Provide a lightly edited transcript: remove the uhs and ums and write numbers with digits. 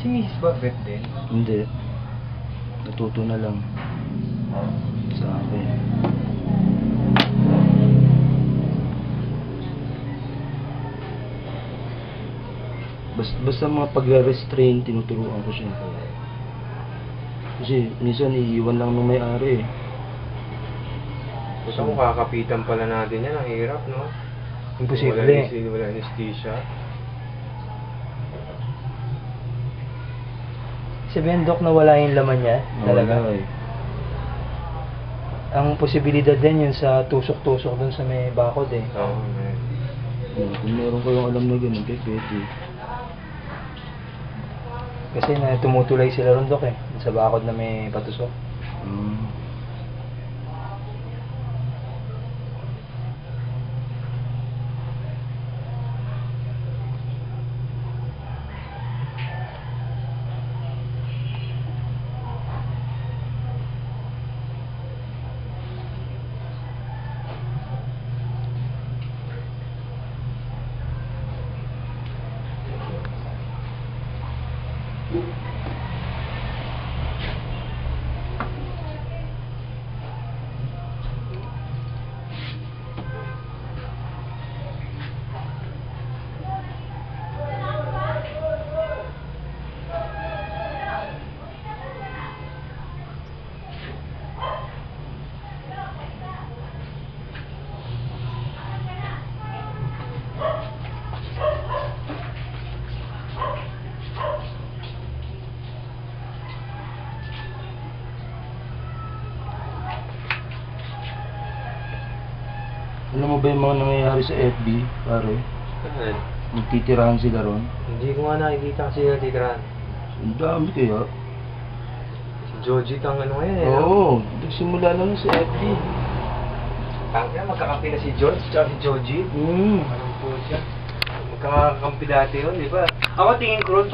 Si Mrs. ba vet din? Hindi. Natuto na lang. Sa akin. Basta mga pagre-restrain, tinuturuan ko siya. Kasi minsan iiwan lang ng may-ari eh. Gusto mo kakapitan pala natin yan, ang hirap, no? Imposible. Wala anesthesia. Sabihin, Dok, na wala yung laman niya? Talaga? Wala eh. Ang posibilidad din yun sa tusok-tusok dun sa may bakod eh. Oo, Kung meron kayong alam na gano'n, pwede. Kasi na tumutulay sila ron, Dok, eh. Sa bakod na may patusok. Alam mo ba yung mga nangyayari sa FB, pare? Nagtitirahan sila ron? Hindi ko nga nakikita kasi natitirahan. Ang dami kaya. Si Joji ang ano ngayon eh. Oo, nagsimula lang sa FB. Tangina, magkakampi na si George at si Joji. Anong po siya? Magkakampi dati yun, di ba? Ako tingin ko ron